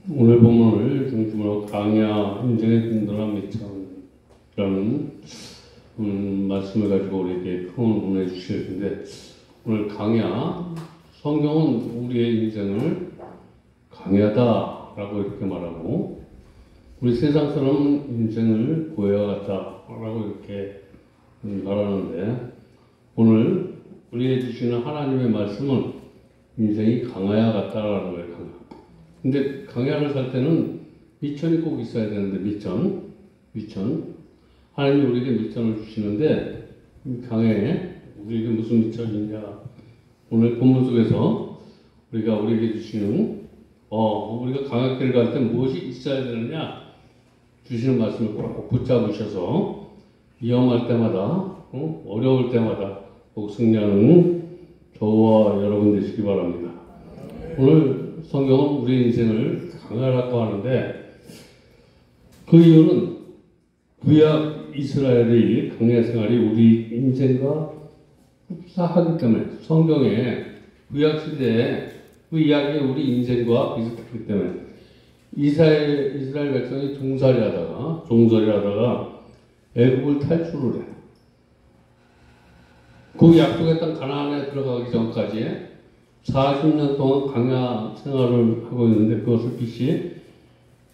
오늘 본문을 중심으로 강야 인생의 든든한 미천이라는 말씀을 가지고 우리에게 큰 은혜 주실 텐데, 오늘 강야, 성경은 우리의 인생을 강야다라고 이렇게 말하고, 우리 세상 사람은 인생을 고해와 같다라고 이렇게 말하는데, 오늘 우리에게 주시는 하나님의 말씀은 인생이 강야와 같다라는 거예요. 근데 강야를 살 때는 미천이 꼭 있어야 되는데, 미천. 하나님이 우리에게 미천을 주시는데, 강야에 우리에게 무슨 미천이냐. 오늘 본문 속에서 우리에게 주시는, 우리가 강야길을 갈 때 무엇이 있어야 되느냐 주시는 말씀을 꼭 붙잡으셔서 위험할 때마다, 어려울 때마다 꼭 승리하는 저와 여러분 되시기 바랍니다. 오늘 성경은 우리 인생을 강야라고 하는데, 그 이유는 구약 이스라엘의 강야 생활이 우리 인생과 흡사하기 때문에, 성경의 구약 시대에 그 이야기가 우리 인생과 비슷하기 때문에, 이스라엘 백성이 종살이 하다가 애굽을 탈출을 해. 그 약속의 땅 가나안에 들어가기 전까지 40년 동안 강야 생활을 하고 있는데, 그것을 빛이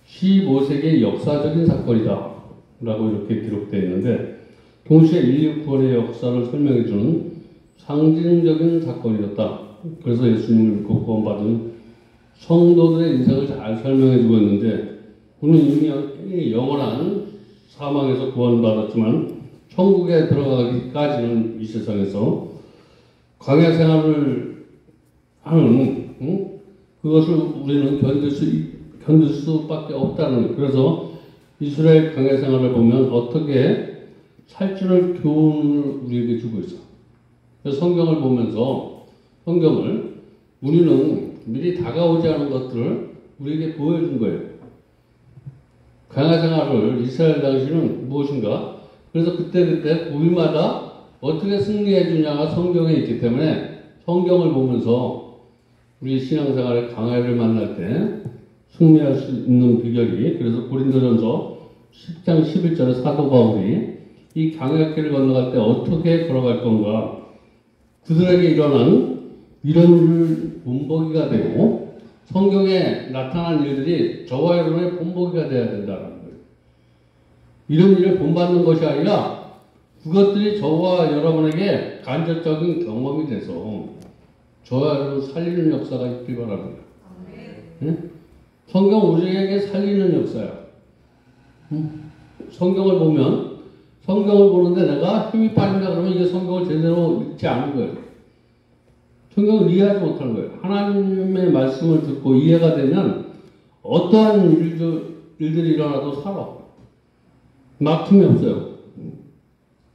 15세기의 역사적인 사건이다 라고 이렇게 기록되어 있는데, 동시에 인류 구원의 역사를 설명해주는 상징적인 사건이었다. 그래서 예수님을 믿고 구원받은 성도들의 인생을 잘 설명해주고 있는데, 우리는 이미 영원한 사망에서 구원받았지만 천국에 들어가기까지는 이 세상에서 강야 생활을 하는, 그것을 우리는 견딜 수밖에 없다는 거예요. 그래서 이스라엘 강야 생활을 보면 어떻게 살지를 교훈을 우리에게 주고 있어. 그래서 성경을 보면서, 우리는 미리 다가오지 않은 것들을 우리에게 보여준 거예요. 강야 생활을 이스라엘 당시는 무엇인가? 그래서 그때 고비마다 어떻게 승리해 주냐가 성경에 있기 때문에, 성경을 보면서 우리 신앙생활의 강야를 만날 때 승리할 수 있는 비결이, 그래서 고린도전서 10장 11절에 사도 바울이 이 강야길을 건너갈 때 어떻게 걸어갈 건가, 그들에게 일어난 이런 일 본보기가 되고, 성경에 나타난 일들이 저와 여러분의 본보기가 되어야 된다는 거예요. 이런 일을 본받는 것이 아니라 그것들이 저와 여러분에게 간접적인 경험이 돼서 저와 여러분 살리는 역사가 있길 바랍니다. 응? 성경 우리에게 살리는 역사야. 성경을 보는데 내가 힘이 빠진다 그러면 이게 성경을 제대로 읽지 않은 거예요. 성경을 이해하지 못하는 거예요. 하나님의 말씀을 듣고 이해가 되면 어떠한 일들이 일어나도 살아. 막힘이 없어요.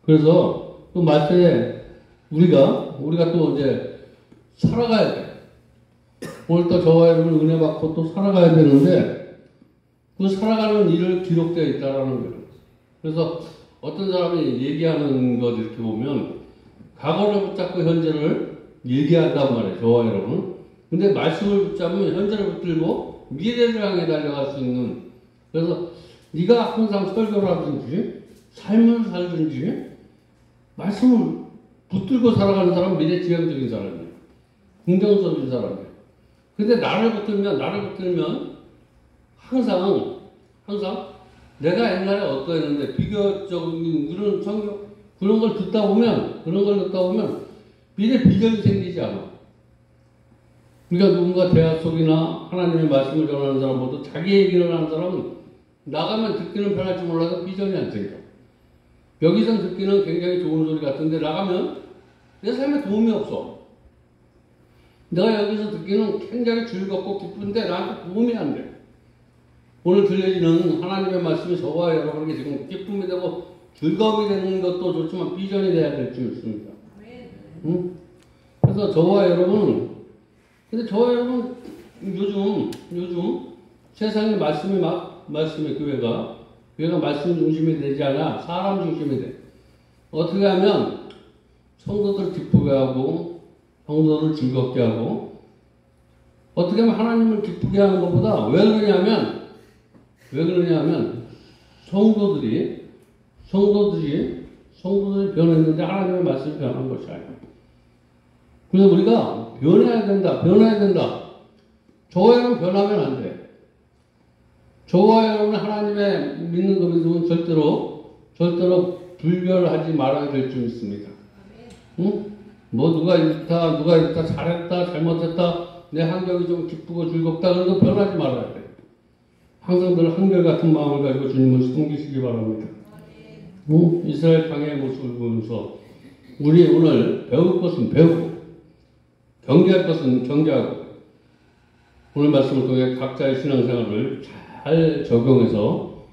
그래서 또 말씀에 우리가 또 이제 살아가야 돼. 오늘 또 저와 여러분 은혜 받고 또 살아가야 되는데, 그 살아가는 일을 기록되어 있다라는 거예요. 그래서 어떤 사람이 얘기하는 것 이렇게 보면 과거를 붙잡고 현재를 얘기한단 말이에요, 저와 여러분. 근데 말씀을 붙잡으면 현재를 붙들고 미래를 향해 달려갈 수 있는, 그래서 네가 항상 설교를 하든지 삶을 살든지 말씀을 붙들고 살아가는 사람은 미래지향적인 사람이에요. 긍정적인 사람이에요. 근데 나를 붙들면 항상 내가 옛날에 어떠했는데 비교적인 그런 걸 듣다 보면 미래 비전이 생기지 않아. 그러니까 누군가 대화 속이나 하나님의 말씀을 전하는 사람보다 자기 얘기를 하는 사람은 나가면 듣기는 편할지 몰라도 비전이 안 생겨. 여기서 듣기는 굉장히 좋은 소리 같은데 나가면 내 삶에 도움이 없어. 내가 여기서 듣기는 굉장히 즐겁고 기쁜데 나한테 도움이 안 돼. 오늘 들려지는 하나님의 말씀이 저와 여러분에게 지금 기쁨이 되고 즐거움이 되는 것도 좋지만 비전이 돼야 될 줄 믿습니다. 그래서 저와 여러분 요즘 세상의 말씀의 교회가 말씀 중심이 되지 않아 사람 중심이 돼. 어떻게 하면 성도들 기쁘게 하고 성도를 즐겁게 하고 어떻게 하면 하나님을 기쁘게 하는 것보다 왜 그러냐면 성도들이 변했는데 하나님의 말씀이 변한 것이 아니에요. 그래서 우리가 변해야 된다. 저와 여러분 변하면 안 돼. 저와 여러분 하나님의 믿는 거 믿으면 절대로 불별하지 말아야 될 줄 믿습니다. 응? 뭐 누가 이렇다 잘했다 잘못했다 내 환경이 좀 기쁘고 즐겁다 그래도 변하지 말아야 돼. 항상 늘 한결같은 마음을 가지고 주님을 섬기시기 바랍니다. 응? 이스라엘 강해의 모습을 보면서 우리 오늘 배울 것은 배우고 경계할 것은 경계하고 오늘 말씀을 통해 각자의 신앙생활을 잘 적용해서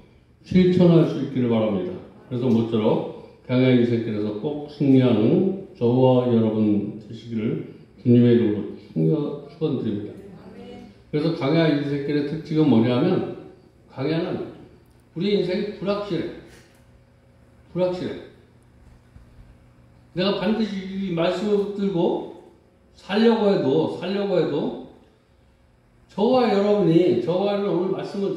실천할 수 있기를 바랍니다. 그래서 모쪼록 강야의 인생길에서 꼭 승리하는 저와 여러분 되시기를 주님의 이름으로 축원드립니다. 그래서 강야의 인생길의 특징은 뭐냐면 강야는 우리 인생이 불확실해. 내가 반드시 이 말씀을 붙들고 살려고 해도 저와 여러분이 오늘 말씀을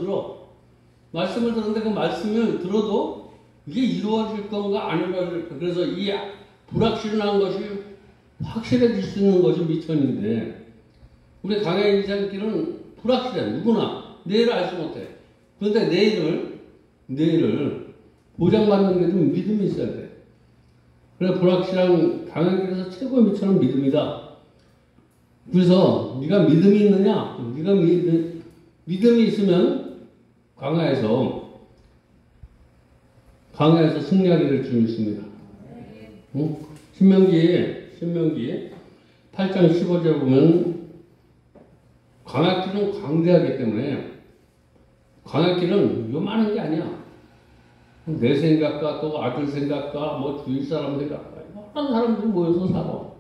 들었는데 그 말씀을 들어도 이게 이루어질 건가 안 이루어질 건가 그래서 이 불확실한 것이 확실해질 수 있는 것이 미천인데 우리 강야의 인생길은 불확실해. 누구나 내일을 알 수 못해. 그런데 내일을 보장받는 게 좀 믿음이 있어야 돼. 그래서 불확실한 강야의 길에서 최고의 미천은 믿음이다. 그래서 네가 믿음이 있느냐? 네가 믿음이 있으면 강야에서 승리하게 될 줄 믿습니다. 응? 신명기 8장 15절 보면 광야길은 광대하기 때문에 광야길은 요만한 게 아니야. 내 생각과 또 아들 생각과 뭐 주위 사람 생각과 여러 사람들이 모여서 살아.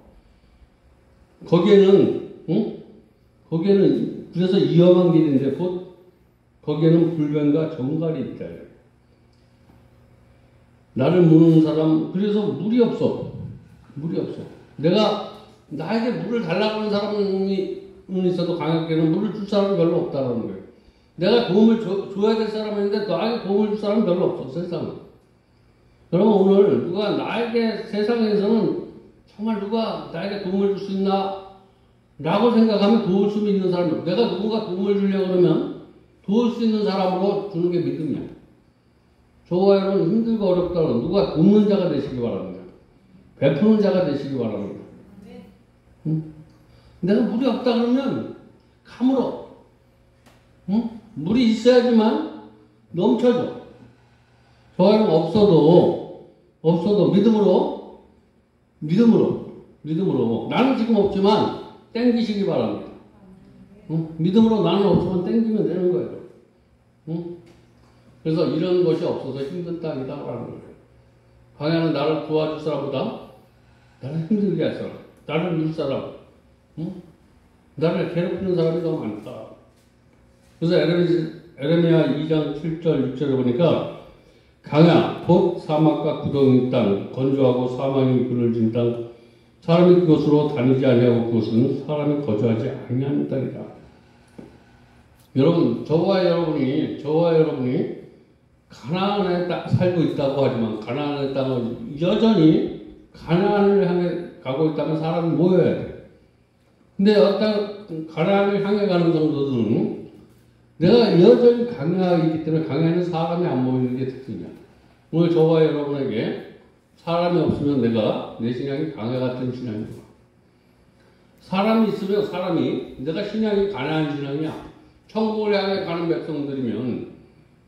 거기에는 그래서 위험한 길인데 곧 거기에는 불변과 정갈이 있다. 나를 무는 사람 그래서 물이 없어. 나에게 물을 달라고 하는 사람이 있어도 강야길에는 물을 줄 사람이 별로 없다라는 거예요. 내가 도움을 줘야 될 사람인데 나에게 도움을 줄 사람이 별로 없어 세상에. 그러면 오늘 누가 나에게 세상에서는 정말 누가 나에게 도움을 줄 수 있나? 라고 생각하면 도울 수 있는 사람, 내가 누군가 도움을 주려고 그러면 도울 수 있는 사람으로 주는 게 믿음이야. 저와 여러분 힘들고 어렵다고 누가 돕는 자가 되시기 바랍니다. 베푸는 자가 되시기 바랍니다. 응? 내가 물이 없다 그러면 가물어. 응? 물이 있어야지만 넘쳐져. 저와 여러분 없어도 믿음으로 나는 지금 없지만 땡기시기 바랍니다. 응? 믿음으로 나는 없지만 땡기면 되는 거예요. 응? 그래서 이런 것이 없어서 힘든 땅이다라는 거예요. 강야는 나를 도와줄 사람보다 나를 힘들게 할 사람, 나를 밀 사람, 응? 나를 괴롭히는 사람이 더 많다. 그래서 에레미야 2장 7절 6절에 보니까 강야 곧 사막과 구덩이 땅 건조하고 사망이 그늘 진 땅 사람이 그곳으로 다니지 아니하고 그것은 사람이 거주하지 아니하는 땅이다. 여러분 저와 여러분이 가나안에 살고 있다고 하지만 가나안의 땅은 여전히 가나안을 향해 가고 있다면 사람이 모여야 돼. 근데 어떤 가나안을 향해 가는 정도들은 내가 여전히 강야이기 때문에 강야에는 사람이 안 모이는 게 특징이야. 오늘 저와 여러분에게 사람이 없으면 내 신앙이 강야 같은 신앙이야. 사람이 있으면 내가 신앙이 가나안 신앙이야. 천국을 향해 가는 백성들이면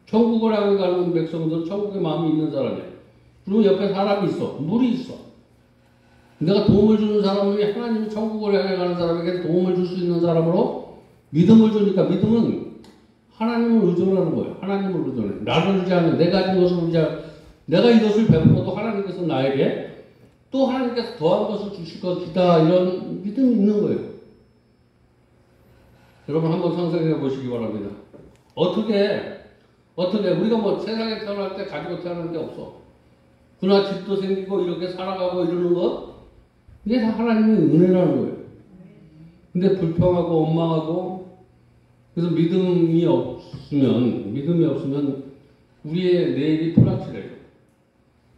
천국을 향해 가는 백성들은 천국의 마음이 있는 사람이야. 그리고 옆에 사람이 있어. 물이 있어. 내가 도움을 주는 사람이 하나님이 천국을 향해 가는 사람에게 도움을 줄 수 있는 사람으로 믿음을 주니까 믿음은 하나님을 의존하는 거예요. 하나님을 의존해. 나를 의지하는 내가 가진 것을 의지하는 내가 이것을 베풀어도 하나님께서 나에게 또 하나님께서 더한 것을 주실 것이다. 이런 믿음이 있는 거예요. 여러분 한번 상상해 보시기 바랍니다. 어떻게 우리가 뭐 세상에 태어날 때 가지고 태어난 게 없어. 그러나 집도 생기고 이렇게 살아가고 이러는 것 이게 다 하나님의 은혜라는 거예요. 근데 불평하고 원망하고 그래서 믿음이 없으면 우리의 내일이 불확실해요.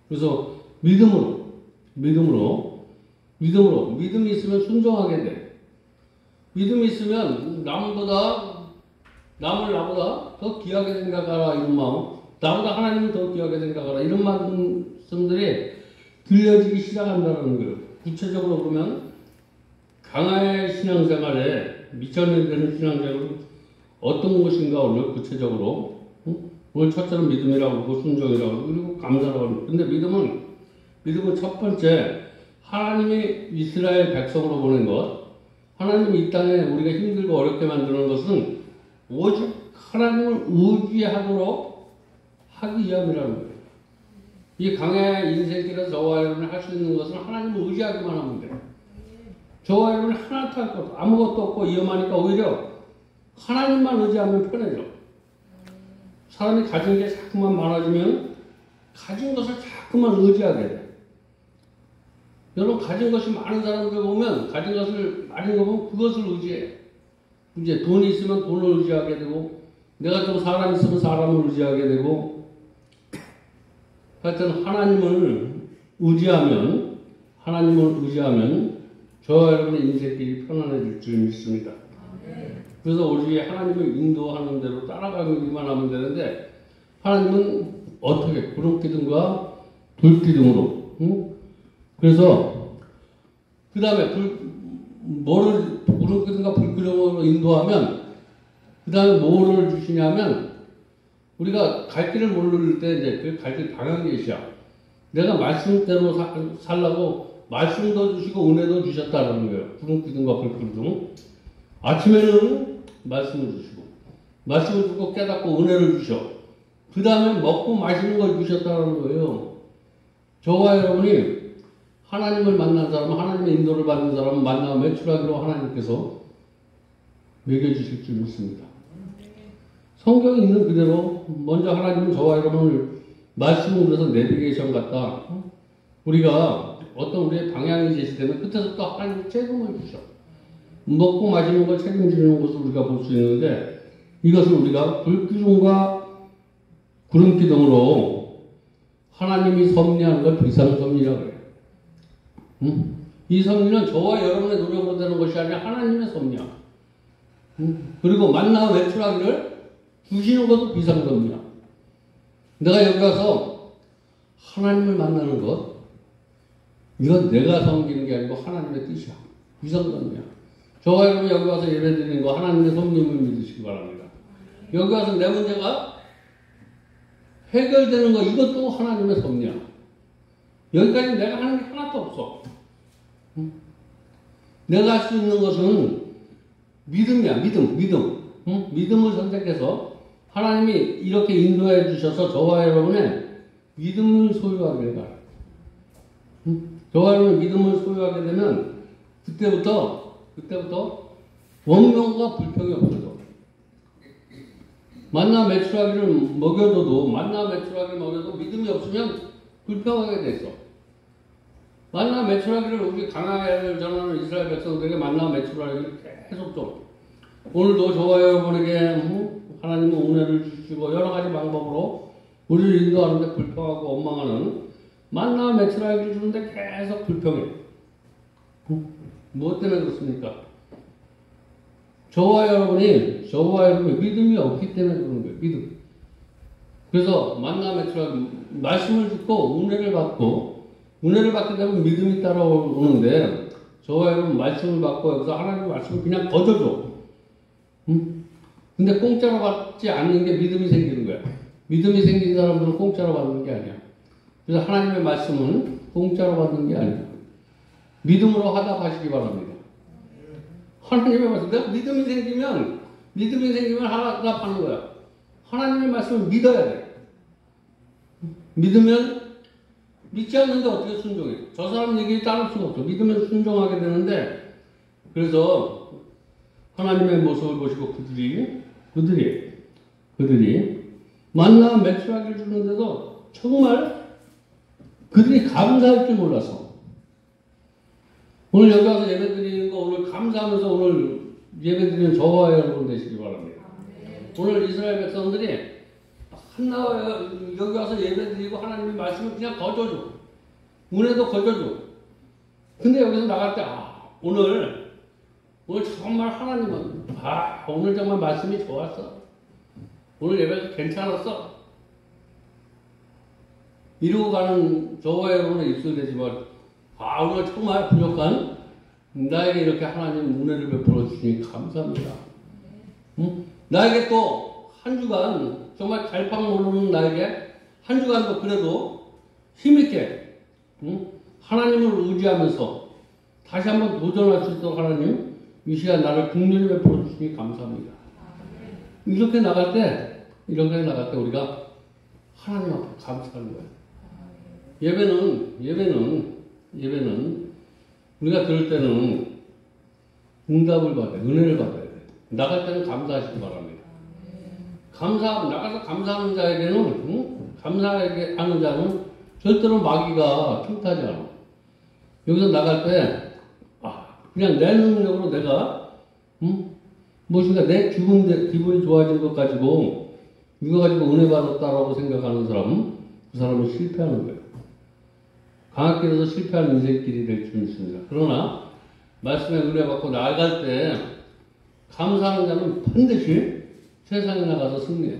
그래서 믿음이 있으면 순종하게 돼. 믿음이 있으면 남을 나보다 더 귀하게 생각하라 이런 마음, 나보다 하나님을 더 귀하게 생각하라 이런 말씀들이 들려지기 시작한다는 거예요. 구체적으로 보면 강화의 신앙생활에 미천년되는 신앙생활은 어떤 것인가 오늘 구체적으로 오늘 첫째는 믿음이라고 그러고 순종이라고 그러고 그리고 감사라고 합니다. 근데 믿음은 첫 번째 하나님이 이스라엘 백성으로 보낸 것, 하나님이 이 땅에 우리가 힘들고 어렵게 만드는 것은 오직 하나님을 의지하도록 하기 위함이라는 거예요. 이 강의 인생길에서 저와 여러분이 할 수 있는 것은 하나님을 의지하기만 하면 돼요. 저와 여러분이 하나도 할 것 없고 아무것도 없고 위험하니까 오히려 하나님만 의지하면 편해져. 사람이 가진 게 자꾸만 많아지면 가진 것을 자꾸만 의지하게 돼. 여러분 가진 것이 많은 사람들 보면 가진 것을 많이 보면 그것을 의지해. 이제 돈이 있으면 돈을 의지하게 되고 내가 좀 사람 있으면 사람을 의지하게 되고 하여튼 하나님을 의지하면 저와 여러분의 인생길이 편안해질 줄 믿습니다. 그래서 우리 하나님을 인도하는 대로 따라가기만 하면 되는데 하나님은 어떻게 구름기둥과 불기둥으로 그래서 그 다음에 구름기둥과 불기둥으로 인도하면 그 다음에 뭐를 주시냐면 우리가 갈 길을 모를 때 이제 그 갈 길 방향 계시야. 내가 말씀대로 살라고 말씀도 주시고 은혜도 주셨다는 거예요. 구름기둥과 불기둥. 아침에는 말씀을 주시고 말씀을 주고 깨닫고 은혜를 주셔. 그 다음에 먹고 마시는 걸 주셨다는 거예요. 저와 여러분이 하나님을 만난 사람은 하나님의 인도를 받는 사람은 만나 매출하기로 하나님께서 먹여주실 줄 믿습니다. 성경에 있는 그대로 먼저 하나님은 저와 여러분을 말씀으로 해서 내비게이션 갖다 우리가 어떤 우리의 방향이 제시되면 그때서부터 하나님이 책임을 주셔. 먹고 마시는 걸 책임지는 것을 우리가 볼 수 있는데 이것을 우리가 불기둥과 구름기둥으로 하나님이 섭리하는 걸 비상섭리라고 해요. 이 섭리는 저와 여러분의 노력으로 되는 것이 아니라 하나님의 섭리야. 그리고 만나 외출하기를 주시는 것도 비상섭리야. 내가 여기 가서 하나님을 만나는 것 이건 내가 섬기는 게 아니고 하나님의 뜻이야. 비상섭리야. 저와 여러분 여기 와서 예배 드리는 거 하나님의 섭리임을 믿으시기 바랍니다. 여기 와서 내 문제가 해결되는 거 이것도 하나님의 섭리야. 여기까지 내가 하는 게 하나도 없어. 내가 할 수 있는 것은 믿음이야. 믿음을 선택해서 하나님이 이렇게 인도해 주셔서 저와 여러분의 믿음을 소유하게 바랍니다. 저와 여러분 믿음을 소유하게 되면 그때부터 원명과 불평이 없어져. 만나 매출하기를 먹여도 믿음이 없으면 불평하게 돼 있어. 만나 매출하기를 우리 강하게 전하는 이스라엘 백성들에게 만나 매출하기를 계속 좀 오늘도 저와 여러분에게 하나님은 은혜를 주시고 여러 가지 방법으로 우리를 인도하는데 불평하고 원망하는 만나 매출하기를 주는데 계속 불평해. 무엇 때문에 그렇습니까? 저와 여러분이 믿음이 없기 때문에 그런 거예요. 믿음. 그래서 만나 매출하기 말씀을 듣고 은혜를 받게 되면 믿음이 따라오는데 저와 여러분 말씀을 받고 여기서 하나님 말씀을 그냥 거둬줘. 근데 공짜로 받지 않는 게 믿음이 생기는 거야. 믿음이 생긴 사람들은 공짜로 받는 게 아니야. 그래서 하나님의 말씀은 공짜로 받는 게 아니야. 믿음으로 화답하시기 바랍니다. 하나님의 말씀, 내가 믿음이 생기면 화답하는 거야. 하나님의 말씀을 믿어야 돼. 믿지 않는데 어떻게 순종해? 저 사람 얘기를 따를 수가 없어. 믿으면 순종하게 되는데, 그래서 하나님의 모습을 보시고 그들이 만나 매출하기를 주는데도 정말 그들이 감사할 줄 몰라서 오늘 여기 와서 예배 드리는 거 오늘 감사하면서 오늘 예배드리는 저와 여러분 되시기 바랍니다. 오늘 이스라엘 백성들이 한나와 여기 와서 예배드리고 하나님의 말씀을 그냥 거저줘. 은혜도 거저줘. 근데 여기서 나갈 때 오늘 정말 하나님은 오늘 정말 말씀이 좋았어. 오늘 예배도 괜찮았어. 이러고 가는 저와 여러분의 입술이 되지만 오늘 정말 부족한 나에게 이렇게 하나님 은혜를 베풀어 주시니 감사합니다. 나에게 또 한 주간 정말 갈팡 모르는 나에게 한 주간도 그래도 힘있게 하나님을 의지하면서 다시 한번 도전할 수 있도록 하나님 이 시간 나를 긍휼히 베풀어 주시니 감사합니다. 이렇게 나갈 때 우리가 하나님 앞에 감사하는 거예요. 예배는 우리가 들을 때는 응답을 받아요. 은혜를 받아야 돼요. 나갈 때는 감사하시기 바랍니다. 나가서 감사하는 자에게는, 감사하는 자는 절대로 마귀가 틈타지 않아. 여기서 나갈 때, 그냥 내 능력으로 내가, 무엇인가 내 기분이 좋아진 것 가지고, 이거 가지고 은혜 받았다라고 생각하는 사람은, 그 사람은 실패하는 거예요. 강학길에서 실패하는 인생길이 될 줄 믿습니다. 그러나, 말씀에 은혜 받고 나아갈 때, 감사하는 자는 반드시 세상에 나가서 승리해.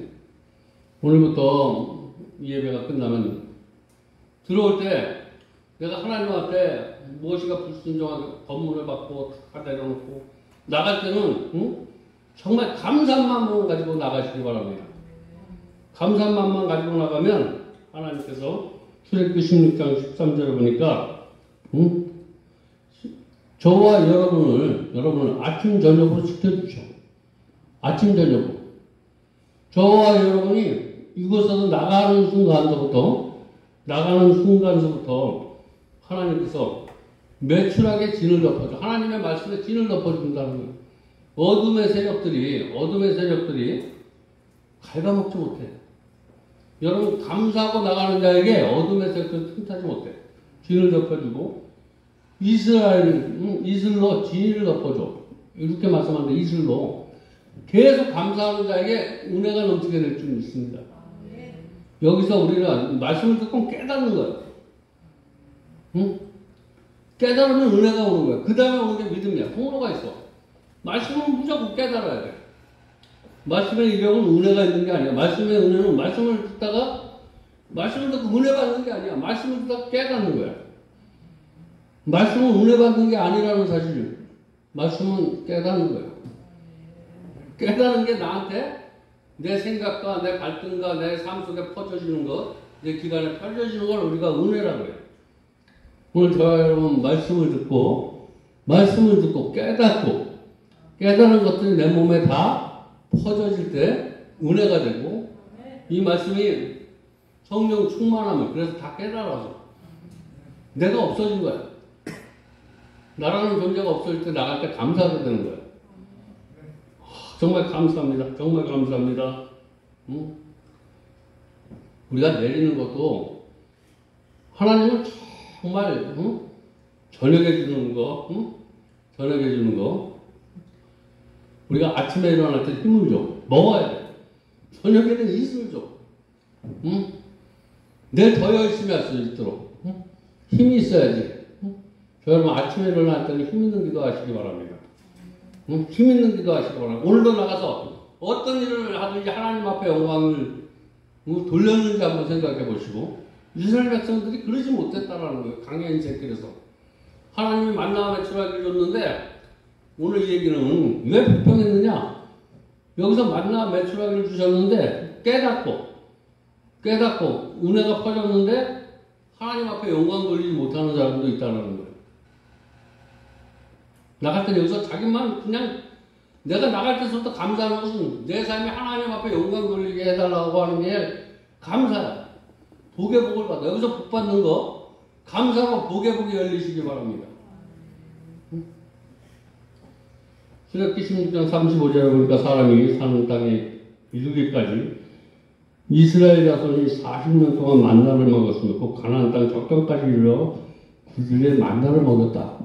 오늘부터 이 예배가 끝나면 들어올 때 내가 하나님 앞에 무엇인가 불순종하게 법문을 받고 다 내려놓고 나갈 때는 정말 감사한 마음만 가지고 나가시기 바랍니다. 감사한 마음만 가지고 나가면 하나님께서 출애굽기 16장 13절에 보니까 저와 여러분을 아침 저녁으로 지켜주셔. 아침 저녁으로. 저와 여러분이 이곳에서 나가는 순간서부터 하나님께서 매출하게 진을 덮어줘. 하나님의 말씀에 진을 덮어준다는 거예요. 어둠의 세력들이 갉아먹지 못해. 여러분 감사하고 나가는 자에게 어둠의 세력들이 틈타지 못해. 진을 덮어주고 이슬로 진을 덮어줘. 이렇게 말씀하는데 이슬로 계속 감사하는 자에게 은혜가 넘치게 될 줄 믿습니다. 여기서 우리는 말씀을 듣고 깨닫는 거예요. 깨달으면 은혜가 오는 거예요. 그 다음에 오는 게 믿음이야. 통로가 있어. 말씀은 무조건 깨달아야 돼. 말씀의 이력은 은혜가 있는 게 아니야. 말씀의 은혜는 말씀을 듣고 은혜 받는 게 아니야. 말씀을 듣다가 깨닫는 거야. 말씀은 은혜 받는 게 아니라는 사실. 말씀은 깨닫는 거야. 깨닫는 게 나한테 내 생각과 내 갈등과 내 삶 속에 퍼져지는 것, 내 기간에 퍼져지는 걸 우리가 은혜라고 해요. 오늘 저와 여러분 말씀을 듣고 깨닫는 것들이 내 몸에 다 퍼져질 때 은혜가 되고 이 말씀이 성령 충만함을 그래서 다 깨달아서 내가 없어진 거야. 나라는 존재가 없어질 때 나갈 때 감사하게 되는 거야. 정말 감사합니다. 정말 감사합니다. 우리가 내리는 것도 하나님은 정말 저녁에 주는 거, 우리가 아침에 일어날 때 힘을 줘. 먹어야 돼. 저녁에는 이슬을 줘. 내일 더 열심히 할 수 있도록 힘이 있어야지. 저 여러분 아침에 일어날 때는 힘 있는 기도 하시기 바랍니다. 힘 있는 기도 하시기 바랍니다. 오늘도 나가서 어떤 일을 하든지 하나님 앞에 영광을 돌렸는지 한번 생각해 보시고 이스라엘 백성들이 그러지 못했다라는 거예요. 강해 인생길에서 하나님이 만나와 매출하기를 줬는데 오늘 이 얘기는 왜 불평했느냐? 여기서 만나와 매출하기를 주셨는데 깨닫고 은혜가 퍼졌는데 하나님 앞에 영광 돌리지 못하는 사람도 있다는 거예요. 나갈 때 여기서 자기만 그냥 내가 나갈 때부터 감사하는 것은 내 삶이 하나님 앞에 영광 돌리게 해달라고 하는 게 감사야. 복의 복을 받아. 여기서 복 받는 거 감사하고 복의 복이 열리시기 바랍니다. 출애굽기 16장 35절에 보니까 사람이 사는 땅에 이르기까지 이스라엘 자손이 40년 동안 만나를 먹었으며 그 가나안 땅 적경까지 이르러 그들의 만나를 먹었다.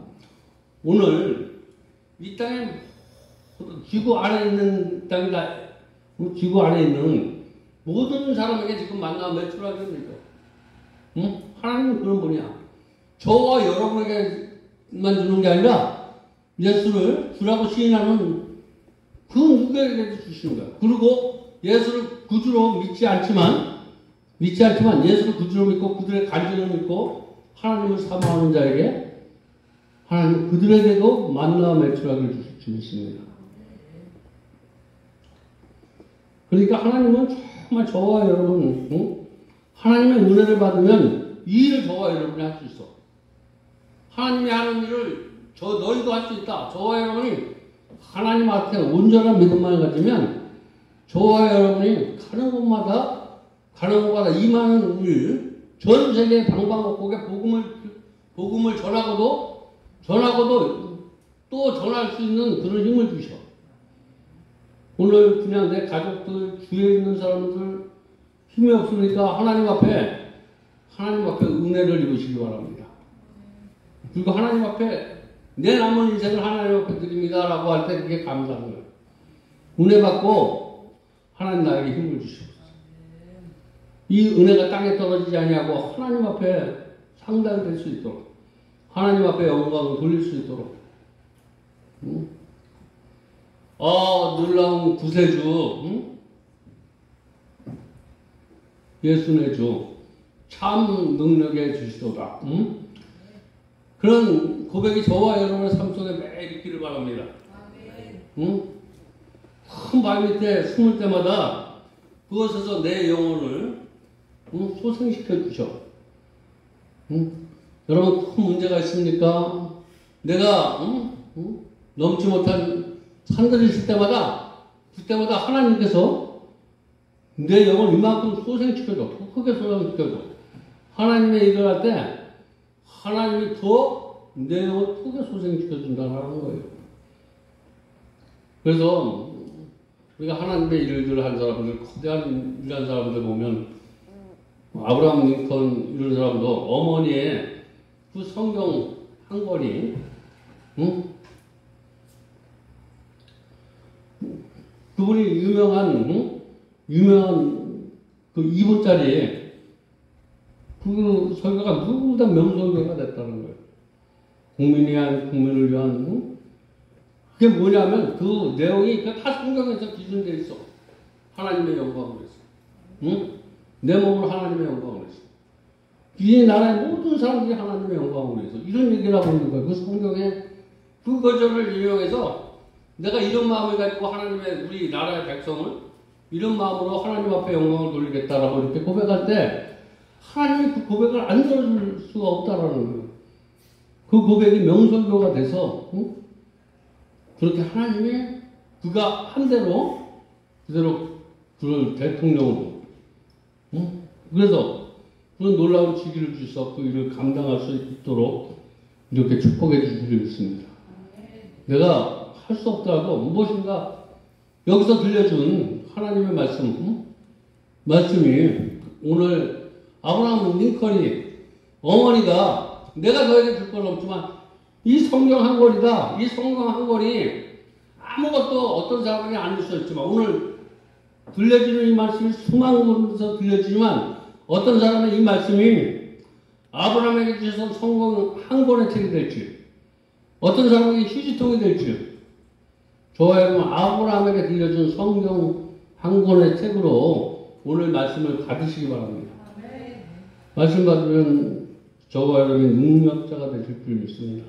오늘 이 땅에 지구 안에 있는 땅이다. 지구 안에 있는 모든 사람에게 지금 만나 매출하게 됩니다. 응? 하나님은 그런 분이야. 저와 여러분에게만 주는 게 아니라 예수를 주라고 시인하는 그 누구에게도 주시는 거야. 그리고 예수를 구주로 믿지 않지만 예수를 구주로 믿고 그들의 간증을 믿고 하나님을 사모하는 자에게 하나님 그들에게도 만나 매출하기를 주십니다. 그러니까 하나님은 정말 저와 여러분, 응? 하나님의 은혜를 받으면 이 일을 저와 여러분이 할 수 있어. 하나님이 하는 일을 너희도 할 수 있다. 저와 여러분이 하나님 앞에 온전한 믿음만 가지면 저와 여러분이 가는 곳마다 이 많은 일, 전 세계 방방곡곡에 복음을 전하고도 또 전할 수 있는 그런 힘을 주셔. 오늘 그냥 내 가족들, 주위에 있는 사람들 힘이 없으니까 하나님 앞에 은혜를 입으시기 바랍니다. 그리고 하나님 앞에 내 남은 인생을 하나님 앞에 드립니다라고 할 때 그게 감사한 거예요. 은혜 받고 하나님 나에게 힘을 주시옵소서. 이 은혜가 땅에 떨어지지 아니하고 하나님 앞에 상달될 수 있도록 하나님 앞에 영광을 돌릴 수 있도록 놀라운 구세주 예수의 주 참 능력의 주시도다. 그런 고백이 저와 여러분의 삶 속에 매일 있기를 바랍니다. 큰 바위 밑에 숨을 때마다 그곳에서 내 영혼을 소생시켜 주셔. 여러분 큰 문제가 있습니까? 내가 넘지 못한 산들이 있을 때마다 그때마다 하나님께서 내 영혼을 이만큼 소생시켜줘. 더 크게 소생시켜줘. 하나님의 일을 할 때 하나님이 더 내 영혼을 크게 소생시켜준다는 거예요. 그래서 우리가 하나님의 일을 한 사람들, 거대한 일을 한 사람들 보면 아브라함 링컨 이런 사람도 어머니의 그 성경 한 권이 그분이 유명한 그 2분짜리 그 설교가 누구보다 명설교가 됐다는 거예요. 국민을 위한 그게 뭐냐면 그 내용이 다 성경에서 기준되어 있어. 하나님의 영광을 위해서. 내 몸을 하나님의 영광을 위해서. 이 나라의 모든 사람들이 하나님의 영광을 위해서. 이런 얘기를 하고 있는 거예요. 그 성경에 그 거절을 인용해서 내가 이런 마음을 가지고 하나님의 우리 나라의 백성을 이런 마음으로 하나님 앞에 영광을 돌리겠다라고 이렇게 고백할 때 하나님이 그 고백을 안 들어줄 수가 없다라는 거예요. 그 고백이 명설교가 돼서 그렇게 하나님이 그가 한 대로 그대로 그를 대통령으로 그래서 그런 놀라운 직위를 주셔서 그 일을 감당할 수 있도록 이렇게 축복해 주시기를 믿습니다. 내가 할 수 없더라도 무엇인가 여기서 들려준 하나님의 말씀이 오늘 아브라함 링컨이 어머니가 내가 너에게 줄 건 없지만 이 성경 한 권이다. 이 성경 한 권이 아무것도 어떤 사람에게 안 줄 수 있지만 오늘 들려지는 이 말씀이 수많은 곳에서 들려지지만 어떤 사람은 이 말씀이 아브라함에게 주셔서 성경 한 권의 책이 될지 어떤 사람에게 휴지통이 될지 저와 여러분 아브라함에게 들려준 성경 한 권의 책으로 오늘 말씀을 받으시기 바랍니다. 말씀 받으면 저와 여러분이 능력자가 되실 줄 믿습니다.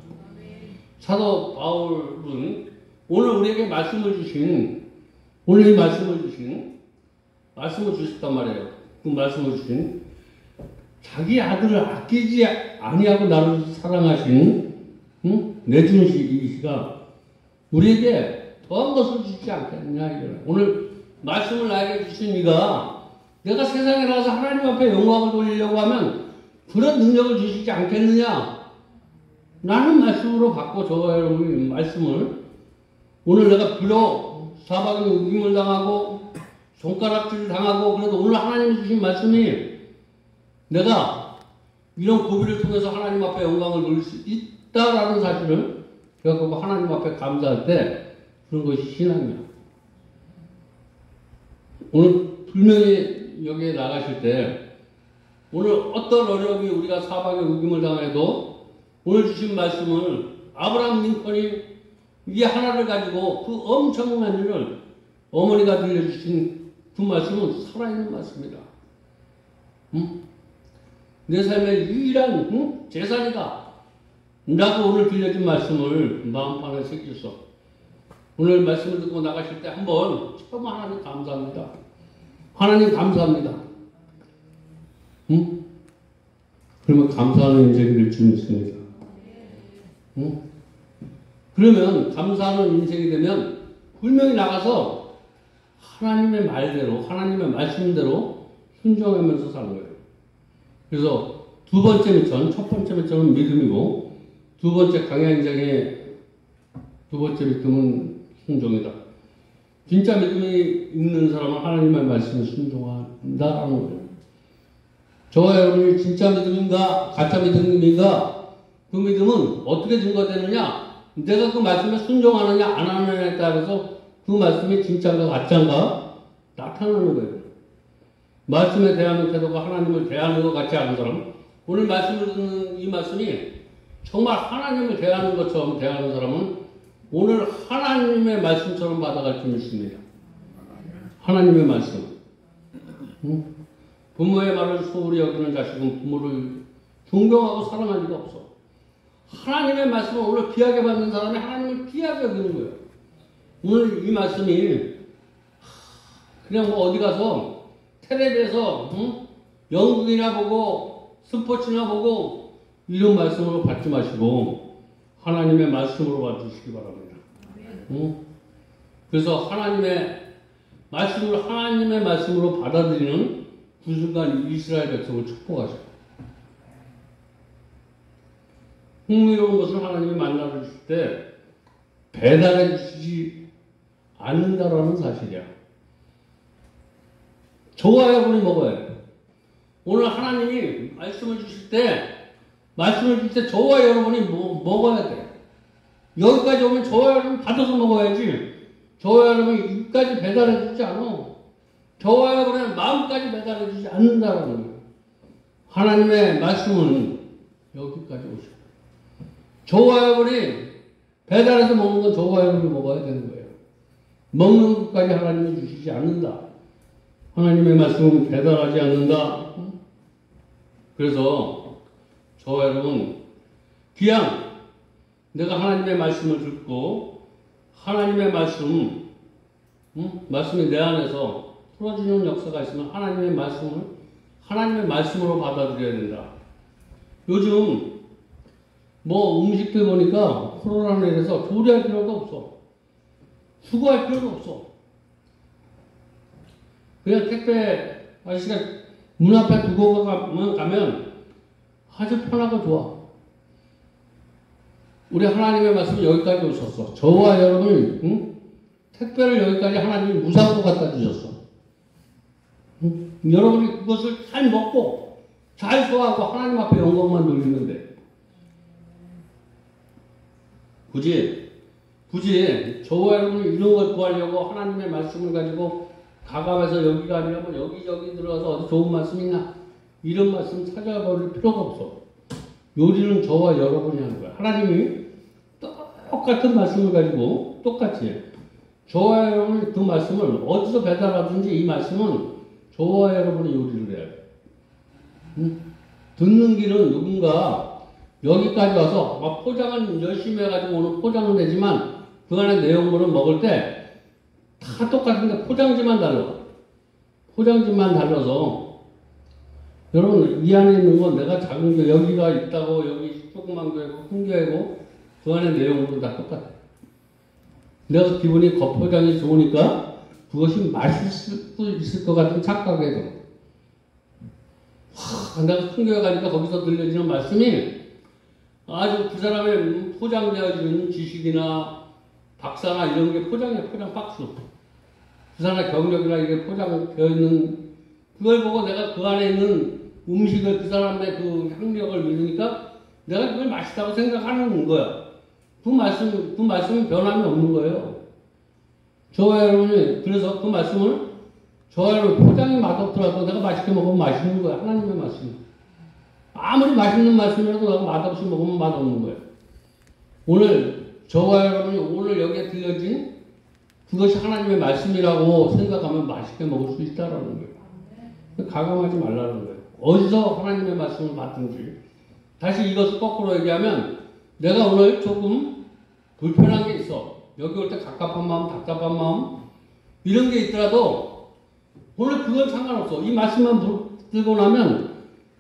사도 바울은 오늘 우리에게 말씀을 주신 말씀을 주셨단 말이에요. 그 말씀을 주신 자기 아들을 아끼지 아니하고 나를 사랑하신 내주시가 우리에게 더한 것을 주지 않겠느냐 이거예요. 오늘 말씀을 나에게 주신 이가 내가 세상에 나가서 하나님 앞에 영광을 돌리려고 하면 그런 능력을 주시지 않겠느냐? 라는 말씀으로 받고 저와 여러분이 말씀을 오늘 내가 비록 사방에 우김을 당하고 손가락질 당하고 그래도 오늘 하나님이 주신 말씀이 내가 이런 고비를 통해서 하나님 앞에 영광을 돌릴 수 있다라는 사실을 그래갖고 하나님 앞에 감사할 때 그런 것이 신앙이야. 오늘 분명히 여기에 나가실 때 오늘 어떤 어려움이 우리가 사방에 우김을 당해도 오늘 주신 말씀을 아브라함 링컨이 이 하나를 가지고 그 엄청난 일을 어머니가 들려주신 그 말씀은 살아있는 말씀이다. 응? 내 삶의 유일한 재산이다. 라고 오늘 들려준 말씀을 마음판에 새겼어. 오늘 말씀을 듣고 나가실 때 한번 처음 하나님 감사합니다. 하나님 감사합니다. 응? 그러면 감사하는 인생이 될 줄 믿습니다. 응? 그러면 감사하는 인생이 되면 분명히 나가서 하나님의 말대로, 하나님의 말씀대로 순종하면서 사는 거예요. 그래서 두 번째 미천, 첫 번째 미천은 믿음이고, 두 번째 강야 인생의 두 번째 믿음은 순종이다. 진짜 믿음이 있는 사람은 하나님의 말씀에 순종한다라는 거예요. 저와 여러분이 진짜 믿음인가, 가짜 믿음인가, 그 믿음은 어떻게 증거되느냐? 내가 그 말씀에 순종하느냐, 안 하느냐에 따라서 그 말씀이 진짜인가, 가짜인가 나타나는 거예요. 말씀에 대하는 태도가 하나님을 대하는 것 같지 않은 사람, 오늘 말씀을 듣는 이 말씀이 정말 하나님을 대하는 것처럼 대하는 사람은 오늘 하나님의 말씀처럼 받아갈 줄 믿습니다. 하나님의 말씀. 응? 부모의 말을 소홀히 여기는 자식은 부모를 존경하고 사랑할 리가 없어. 하나님의 말씀을 오늘 귀하게 받는 사람이 하나님을 귀하게 여기는 거예요. 오늘 이 말씀이 그냥 뭐 어디 가서 텔레비에서 연극이나 보고 스포츠나 보고 이런 말씀으로 받지 마시고 하나님의 말씀으로 받으시기 바랍니다. 그래서 하나님의 말씀으로 받아들이는 그 순간 이스라엘 백성을 축복하셔요. 흥미로운 것은 하나님이 만나를 줄 때 배달해 주시지 않는다라는 사실이야. 저와 여러분이 먹어야 돼. 오늘 하나님이 말씀을 주실 때 저와 여러분이 먹어야 돼. 여기까지 오면 저와 여러분 받아서 먹어야지. 저와 여러분이 입까지 배달해 주지 않아. 저와 여러분의 마음까지 배달해 주지 않는다라는 거예요. 하나님의 말씀은 여기까지 오셔. 저와 여러분이 배달해서 먹는 건 저와 여러분이 먹어야 되는 거예요. 먹는 것까지 하나님이 주시지 않는다. 하나님의 말씀은 배달하지 않는다. 그래서 저와 여러분 그냥 내가 하나님의 말씀을 듣고 하나님의 말씀이 내 안에서 풀어주는 역사가 있으면 하나님의 말씀으로 받아들여야 된다. 요즘 뭐 음식들 보니까 코로나로 인해서 조리할 필요도 없어. 수고할 필요도 없어. 그냥 택배 아저씨가 문 앞에 두고 가면 아주 편하고 좋아. 우리 하나님의 말씀은 여기까지 오셨어. 저와 여러분이 택배를 여기까지 하나님이 무상으로 갖다 주셨어. 여러분이 그것을 잘 먹고 잘 소화하고 하나님 앞에 영광만 돌리는데 굳이 저와 여러분이 이런 걸 구하려고 하나님의 말씀을 가지고 가감해서 여기가 아니라면 여기저기 들어가서 어디 좋은 말씀 있나 이런 말씀 찾아버릴 필요가 없어. 요리는 저와 여러분이 하는 거야. 하나님이 똑같은 말씀을 가지고 똑같이 저와 여러분이 그 말씀을 어디서 배달하든지 이 말씀은 저와 여러분이 요리를 해야 돼. 듣는 길은 누군가 여기까지 와서 막 포장은 열심히 해가지고 오늘 포장은 되지만 그 안에 내용물은 먹을 때 다 똑같은데 포장지만 달라서 여러분 이 안에 있는 건 내가 작은 교 여기가 있다고 여기 조그만 교회고 큰 교회고 그 안에 내용물은 다 똑같아. 내가 기분이 겉포장이 좋으니까 그것이 맛있을 수 있을 것 같은 착각해도 내가 큰 교회 가니까 거기서 들려지는 말씀이 아주 그 사람의 포장되어지는 지식이나 박사나 이런 게 포장 박수. 그 사람의 경력이나 이게 포장되어 있는 그걸 보고 내가 그 안에 있는 음식을 그 사람의 그 향력을 믿으니까 내가 그걸 맛있다고 생각하는 거야. 그 말씀은 변함이 없는 거예요. 저와 여러분이, 그래서 그 말씀을 저와 여러분 포장이 맛없더라도 내가 맛있게 먹으면 맛있는 거야. 하나님의 말씀. 아무리 맛있는 말씀이라도 내가 맛없이 먹으면 맛없는 거예요. 오늘 저와 여러분이 오늘 여기에 들려진 그것이 하나님의 말씀이라고 생각하면 맛있게 먹을 수 있다라는 거예요. 가감하지 말라는 거예요. 어디서 하나님의 말씀을 받든지. 다시 이것을 거꾸로 얘기하면 내가 오늘 조금 불편한 게 있어. 여기 올 때 갑갑한 마음, 답답한 마음 이런 게 있더라도 오늘 그건 상관없어. 이 말씀만 들고 나면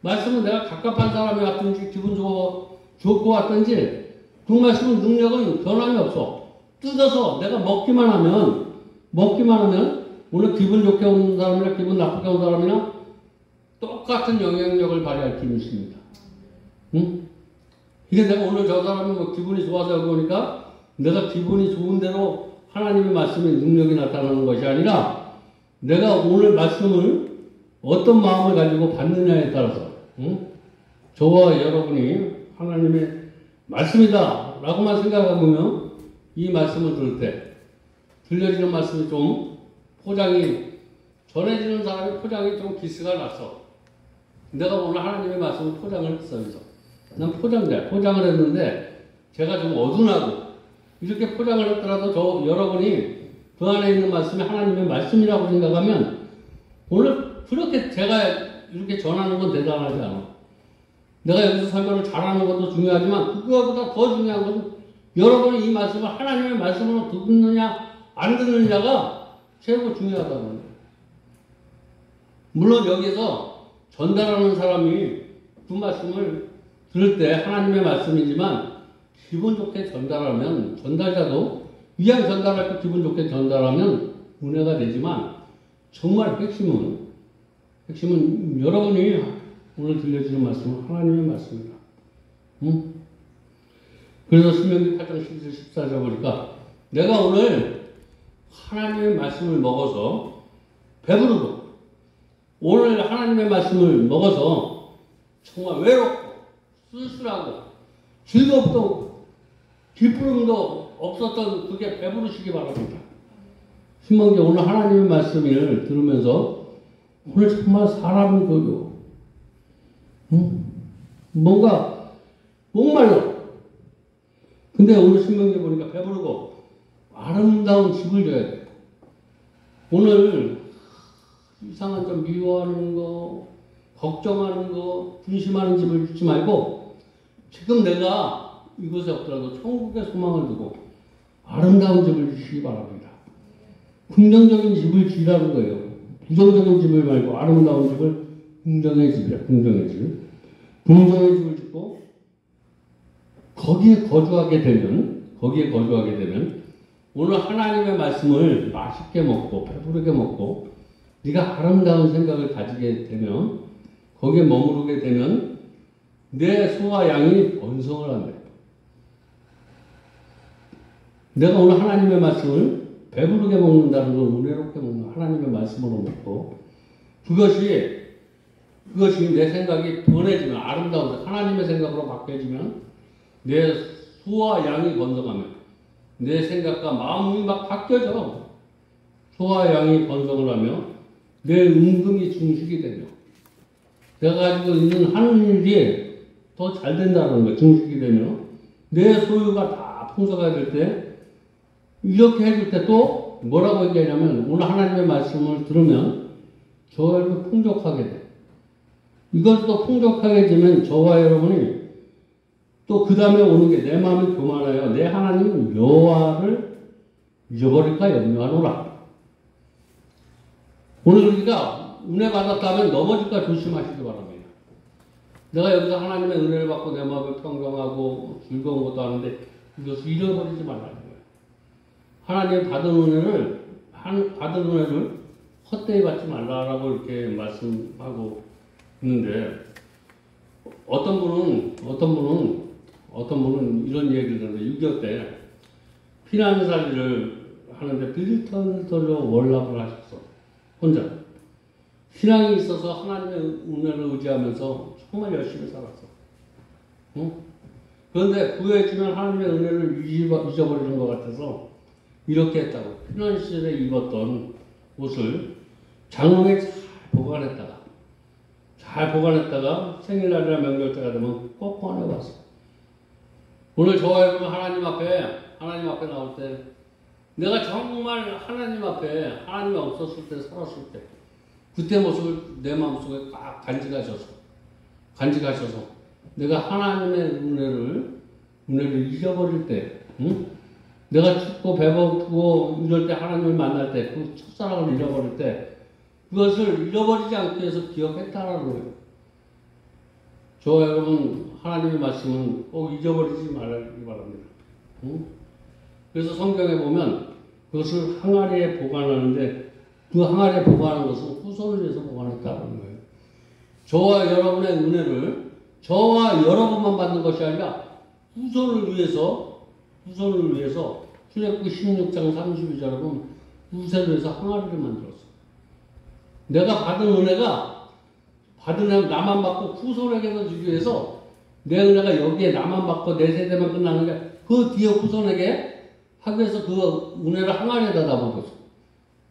말씀은 내가 갑갑한 사람이 왔든지 기분 좋고 왔든지 그 말씀은 능력은 변함이 없어. 뜯어서 내가 먹기만 하면 오늘 기분 좋게 온 사람이나 기분 나쁘게 온 사람이나 똑같은 영향력을 발휘할 힘이 있습니다. 응? 이게 내가 오늘 저 사람이 뭐 기분이 좋아서 여기 오니까 내가 기분이 좋은 대로 하나님의 말씀의 능력이 나타나는 것이 아니라 내가 오늘 말씀을 어떤 마음을 가지고 받느냐에 따라서 저와 여러분이 하나님의 말씀이다 라고만 생각하면 이 말씀을 들을 때 들려지는 말씀이 좀 포장이 전해지는 사람의 포장이 좀 기스가 났어. 내가 오늘 하나님의 말씀을 포장을 했어요. 난 포장을 했는데 제가 좀 어둔하고 이렇게 포장을 했더라도 저 여러분이 그 안에 있는 말씀이 하나님의 말씀이라고 생각하면 오늘 그렇게 제가 이렇게 전하는 건 대단하지 않아. 내가 여기서 설교를 잘하는 것도 중요하지만 그거보다 더 중요한 것은 여러분이 이 말씀을 하나님의 말씀으로 듣느냐 안 듣느냐가 최고 중요하다는 거예요. 물론 여기서 전달하는 사람이 그 말씀을 들을 때 하나님의 말씀이지만 기분 좋게 전달하면 전달자도 위안 전달할 때 기분 좋게 전달하면 은혜가 되지만 정말 핵심은 여러분이 오늘 들려주는 말씀은 하나님의 말씀이다. 응? 그래서 신명기 8장 14절 보니까 내가 오늘 하나님의 말씀을 먹어서 배부르고 오늘 하나님의 말씀을 먹어서 정말 외롭고 쓸쓸하고 즐겁고 기쁨도 없었던 그게 배부르시기 바랍니다. 신명기 오늘 하나님의 말씀을 들으면서 오늘 정말 사람은 거요. 뭔가 목말라. 근데 오늘 신명기 보니까 배부르고 아름다운 집을 줘야 돼. 오늘 이상한 좀 미워하는 거, 걱정하는 거, 분심하는 집을 주지 말고 지금 내가 이곳에 없더라도 천국의 소망을 두고 아름다운 집을 주시기 바랍니다. 긍정적인 집을 지으라는 거예요. 부정적인 집을 말고 아름다운 집을 긍정의 집이야. 긍정의 집. 긍정의 집을 짓고 거기에 거주하게 되면 오늘 하나님의 말씀을 맛있게 먹고 배부르게 먹고 네가 아름다운 생각을 가지게 되면 거기에 머무르게 되면 내 소와 양이 번성을 한대. 내가 오늘 하나님의 말씀을 배부르게 먹는다는 건 은혜롭게 먹는 하나님의 말씀으로 먹고 그것이 내 생각이 변해지면 아름다운 하나님의 생각으로 바뀌어지면 내 소와 양이 번성하면 내 생각과 마음이 막 바뀌어져. 소와 양이 번성을 하며 내 은금이 중식이 되며 내가 가지고 있는 하는 일이 더 잘 된다는 거예요. 중식이 되며 내 소유가 다 풍성해질 때 이렇게 해줄 때 또 뭐라고 얘기하냐면 오늘 하나님의 말씀을 들으면 저희가 풍족하게 돼. 이걸 또 풍족하게 되면 저와 여러분이 또 그 다음에 오는 게 내 마음이 교만하여 내 하나님 여호와를 잊어버릴까 염려하노라. 오늘 우리가 은혜 받았다면 넘어질까 조심하시기 바랍니다. 내가 여기서 하나님의 은혜를 받고 내 마음을 평정하고 즐거운 것도 하는데 이것을 잃어버리지 말라는 거예요. 하나님 받은 은혜를 헛되이 받지 말라라고 이렇게 말씀하고 있는데 어떤 분은 이런 얘기를 하는데 6.25 때 피난살이를 하는데 빌턴들로 월납을 하셨어. 혼자. 신앙이 있어서 하나님의 은혜를 의지하면서 정말 열심히 살았어. 응? 그런데 구해주면 하나님의 은혜를 잊어버리는 것 같아서 이렇게 했다고. 피난 시절에 입었던 옷을 장롱에 잘 보관했다가 생일날이나 명절 때가 되면 꼭 꺼내봤어. 오늘 저와 여러분 하나님 앞에 나올 때 내가 정말 하나님 앞에 하나님이 없었을 때 살았을 때 그때 모습을 내 마음속에 꽉 간직하셔서 내가 하나님의 은혜를 잊어버릴 때, 응? 내가 죽고 배고프고 이럴 때 하나님을 만날 때 그 첫사랑을 잃어버릴 때 그것을 잃어버리지 않기 위해서 기억했다라는 거예요. 저와 여러분 하나님의 말씀은 꼭 잊어버리지 말기 바랍니다. 응? 그래서 성경에 보면 그것을 항아리에 보관하는데 그 항아리에 보관하는 것은 후손을 위해서 보관했다는 거예요. 저와 여러분의 은혜를 저와 여러분만 받는 것이 아니라 후손을 위해서 출애굽기 16장 32절에 보면 후손을 위해서 항아리를 만들었어. 내가 받은 은혜가 나만 받고 후손에게도 주기 위해서 내 은혜가 여기에 나만 받고 내 세대만 끝나는 게 그 뒤에 후손에게 하기 위해서 그 은혜를 항아리에다 담아뒀어.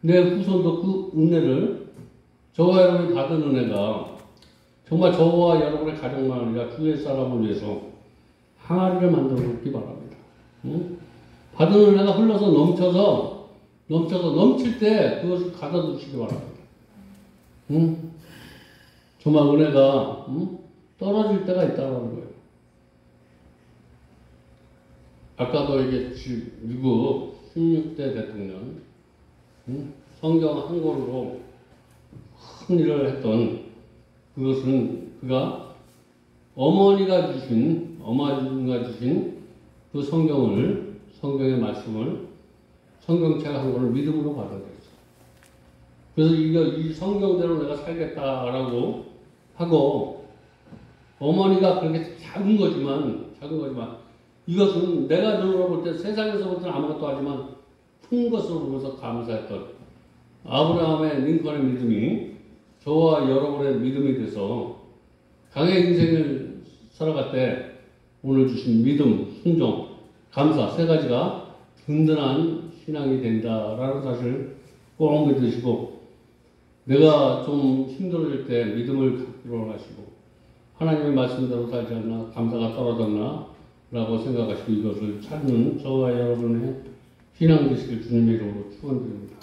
내 후손도 그 은혜를 저와 여러분이 받은 은혜가 정말 저와 여러분의 가정만 아니라 주위의 사람을 위해서 항아리를 만들어 놓기 바랍니다. 응? 받은 은혜가 흘러서 넘칠 때 그것을 가둬두시기 바랍니다. 응? 정말 은혜가 떨어질 때가 있다는 거예요. 아까도 얘기했지, 미국 16대 대통령 성경 한 권으로 큰 일을 했던 그것은 그가 어머니가 주신 그 성경의 말씀을 성경책 한 권을 믿음으로 받아들였어. 그래서 이 성경대로 내가 살겠다라고 하고 어머니가 그렇게 작은 거지만 이것은 내가 눈으로 볼 때 세상에서 볼 때는 아무것도 하지만 큰 것으로 보면서 감사했던 아브라함의 링컨의 믿음이 저와 여러분의 믿음이 돼서 강의 인생을 살아갈 때 오늘 주신 믿음, 순종, 감사 세 가지가 든든한 신앙이 된다라는 사실을 꼭 믿으시고 내가 좀 힘들어질 때 믿음을 갖기로 하시고 하나님의 말씀대로 살지 않나 감사가 떨어졌나 라고 생각하시고 이것을 찾는 저와 여러분의 신앙 되시길 주님의 이름으로 축원드립니다.